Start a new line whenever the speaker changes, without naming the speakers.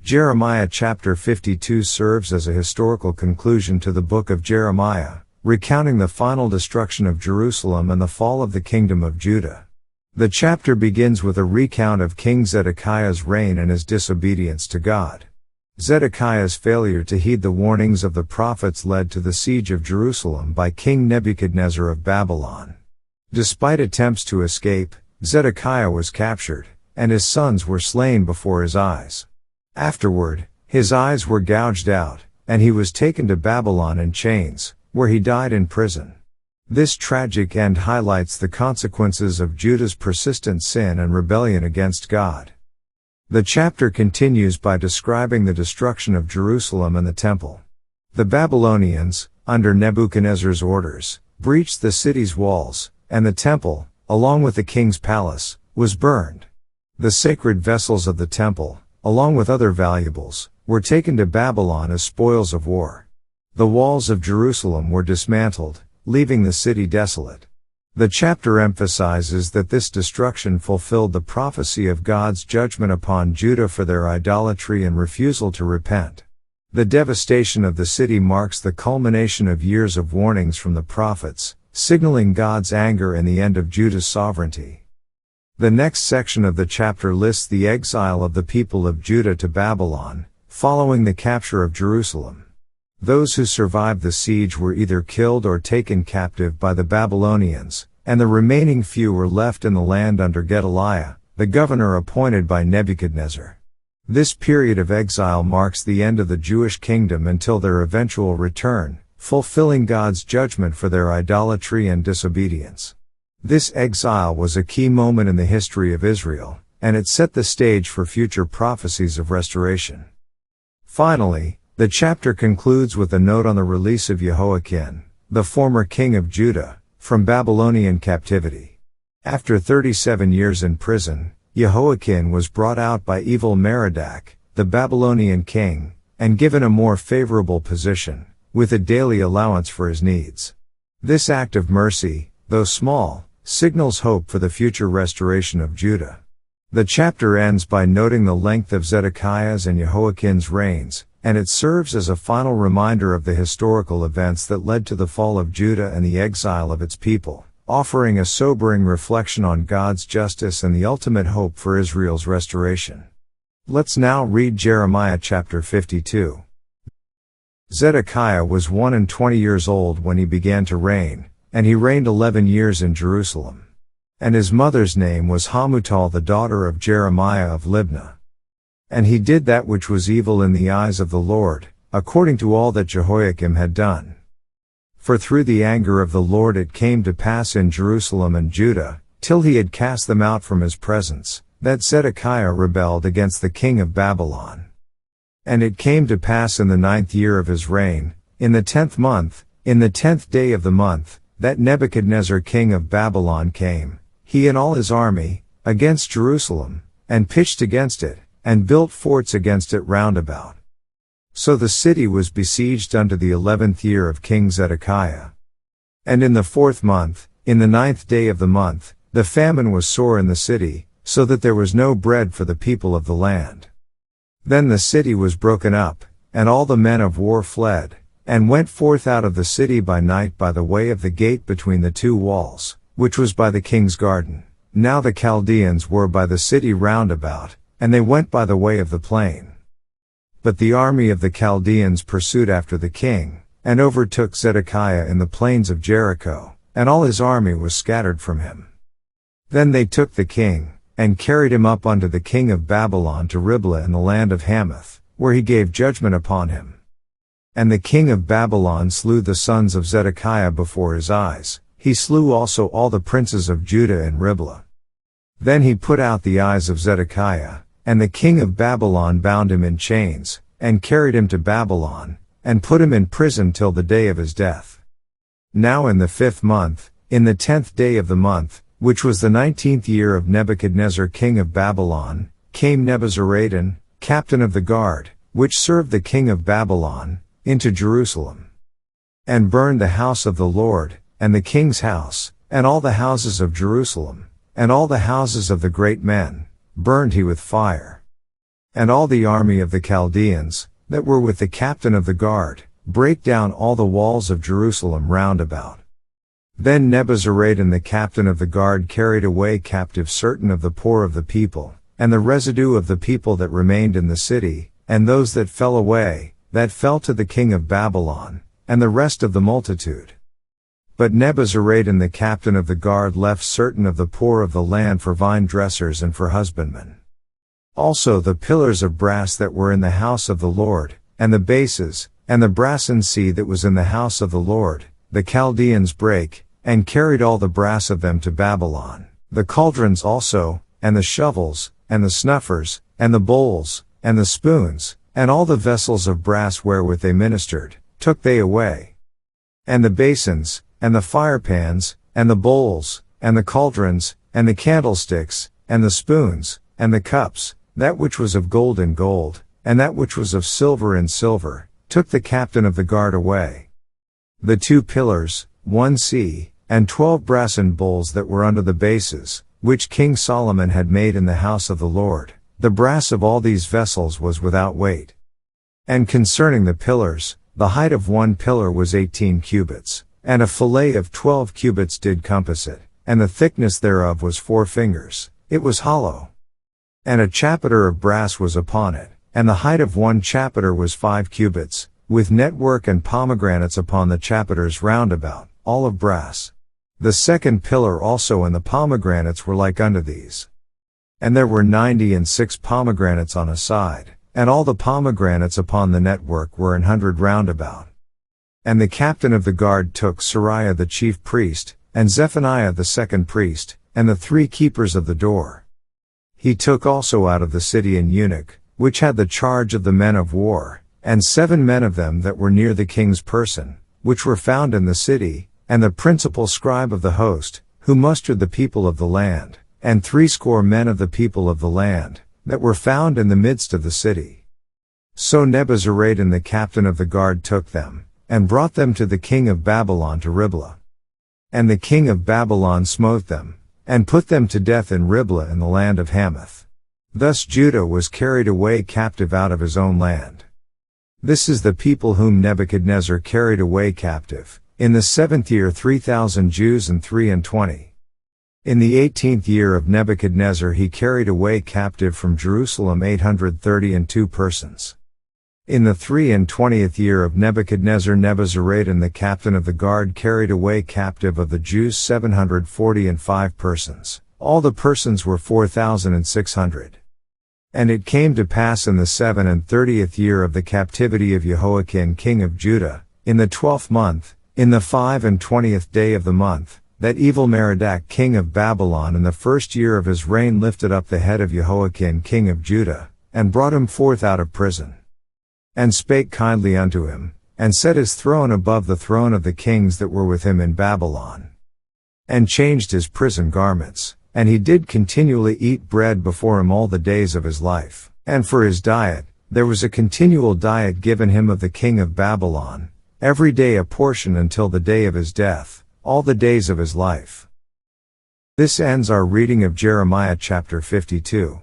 Jeremiah chapter 52 serves as a historical conclusion to the book of Jeremiah, recounting the final destruction of Jerusalem and the fall of the kingdom of Judah. The chapter begins with a recount of King Zedekiah's reign and his disobedience to God. Zedekiah's failure to heed the warnings of the prophets led to the siege of Jerusalem by King Nebuchadnezzar of Babylon. Despite attempts to escape, Zedekiah was captured, and his sons were slain before his eyes. Afterward, his eyes were gouged out, and he was taken to Babylon in chains, where he died in prison. This tragic end highlights the consequences of Judah's persistent sin and rebellion against God. The chapter continues by describing the destruction of Jerusalem and the temple. The Babylonians, under Nebuchadnezzar's orders, breached the city's walls, and the temple, along with the king's palace, was burned. The sacred vessels of the temple, along with other valuables, were taken to Babylon as spoils of war. The walls of Jerusalem were dismantled, leaving the city desolate. The chapter emphasizes that this destruction fulfilled the prophecy of God's judgment upon Judah for their idolatry and refusal to repent. The devastation of the city marks the culmination of years of warnings from the prophets, signaling God's anger and the end of Judah's sovereignty. The next section of the chapter lists the exile of the people of Judah to Babylon, following the capture of Jerusalem. Those who survived the siege were either killed or taken captive by the Babylonians, and the remaining few were left in the land under Gedaliah, the governor appointed by Nebuchadnezzar. This period of exile marks the end of the Jewish kingdom until their eventual return, fulfilling God's judgment for their idolatry and disobedience. This exile was a key moment in the history of Israel, and it set the stage for future prophecies of restoration. Finally, the chapter concludes with a note on the release of Jehoiakim, the former king of Judah, from Babylonian captivity. After 37 years in prison, Jehoiakim was brought out by Evil-Merodach, the Babylonian king, and given a more favorable position, with a daily allowance for his needs. This act of mercy, though small, signals hope for the future restoration of Judah. The chapter ends by noting the length of Zedekiah's and Jehoiakim's reigns, and it serves as a final reminder of the historical events that led to the fall of Judah and the exile of its people, offering a sobering reflection on God's justice and the ultimate hope for Israel's restoration. Let's now read Jeremiah chapter 52. Zedekiah was 21 years old when he began to reign, and he reigned 11 years in Jerusalem. And his mother's name was Hamutal, the daughter of Jeremiah of Libnah. And he did that which was evil in the eyes of the Lord, according to all that Jehoiakim had done. For through the anger of the Lord it came to pass in Jerusalem and Judah, till he had cast them out from his presence, that Zedekiah rebelled against the king of Babylon. And it came to pass in the 9th year of his reign, in the 10th month, in the 10th day of the month, that Nebuchadnezzar king of Babylon came, he and all his army, against Jerusalem, and pitched against it, and built forts against it round about. So the city was besieged unto the 11th year of King Zedekiah. And in the 4th month, in the 9th day of the month, the famine was sore in the city, so that there was no bread for the people of the land. Then the city was broken up, and all the men of war fled, and went forth out of the city by night by the way of the gate between the two walls, which was by the king's garden. Now the Chaldeans were by the city round about, and they went by the way of the plain. But the army of the Chaldeans pursued after the king, and overtook Zedekiah in the plains of Jericho, and all his army was scattered from him. Then they took the king, and carried him up unto the king of Babylon to Riblah in the land of Hamath, where he gave judgment upon him. And the king of Babylon slew the sons of Zedekiah before his eyes, he slew also all the princes of Judah in Riblah. Then he put out the eyes of Zedekiah, and the king of Babylon bound him in chains, and carried him to Babylon, and put him in prison till the day of his death. Now in the 5th month, in the 10th day of the month, which was the 19th year of Nebuchadnezzar king of Babylon, came Nebuzaradan, captain of the guard, which served the king of Babylon, into Jerusalem. And burned the house of the Lord, and the king's house, and all the houses of Jerusalem, and all the houses of the great men, burned he with fire. and all the army of the Chaldeans, that were with the captain of the guard, brake down all the walls of Jerusalem round about. Then Nebuzaradan the captain of the guard carried away captive certain of the poor of the people, and the residue of the people that remained in the city, and those that fell away, that fell to the king of Babylon, and the rest of the multitude. But Nebuzaradan the captain of the guard left certain of the poor of the land for vine dressers and for husbandmen. Also the pillars of brass that were in the house of the Lord, and the bases, and the brassen sea that was in the house of the Lord, the Chaldeans brake, and carried all the brass of them to Babylon, the cauldrons also, and the shovels, and the snuffers, and the bowls, and the spoons, and all the vessels of brass wherewith they ministered, took they away. And the basins, and the firepans, and the bowls, and the cauldrons, and the candlesticks, and the spoons, and the cups, that which was of gold in gold, and that which was of silver in silver, took the captain of the guard away. The 2 pillars, 1 sea, and 12 brassen bowls that were under the bases, which King Solomon had made in the house of the Lord, the brass of all these vessels was without weight. And concerning the pillars, the height of 1 pillar was 18 cubits, and a fillet of 12 cubits did compass it, and the thickness thereof was 4 fingers, it was hollow. And a chapiter of brass was upon it, and the height of 1 chapiter was 5 cubits, with network and pomegranates upon the chapiters round about, all of brass. The 2nd pillar also and the pomegranates were like unto these. And there were 96 pomegranates on a side, and all the pomegranates upon the network were 100 round about. And the captain of the guard took Sariah the chief priest, and Zephaniah the 2nd priest, and the 3 keepers of the door. He took also out of the city an eunuch, which had the charge of the men of war, and 7 men of them that were near the king's person, which were found in the city, and the principal scribe of the host, who mustered the people of the land, and 60 men of the people of the land, that were found in the midst of the city. So Nebuzaradan the captain of the guard took them, and brought them to the king of Babylon to Riblah. And the king of Babylon smote them, and put them to death in Riblah in the land of Hamath. Thus Judah was carried away captive out of his own land. This is the people whom Nebuchadnezzar carried away captive. In the 7th year 3,000 Jews and 23. In the 18th year of Nebuchadnezzar he carried away captive from Jerusalem 832 persons. In the 23rd year of Nebuchadnezzar Nebuzaradan the captain of the guard carried away captive of the Jews 745 persons. All the persons were 4,600. And it came to pass in the 37th year of the captivity of Jehoiakim king of Judah, in the 12th month, in the 25th day of the month, that Evil-Merodach king of Babylon in the 1st year of his reign lifted up the head of Jehoiakim king of Judah, and brought him forth out of prison. And spake kindly unto him, and set his throne above the throne of the kings that were with him in Babylon. And changed his prison garments, and he did continually eat bread before him all the days of his life. And for his diet, there was a continual diet given him of the king of Babylon, every day a portion until the day of his death, all the days of his life. This ends our reading of Jeremiah chapter 52.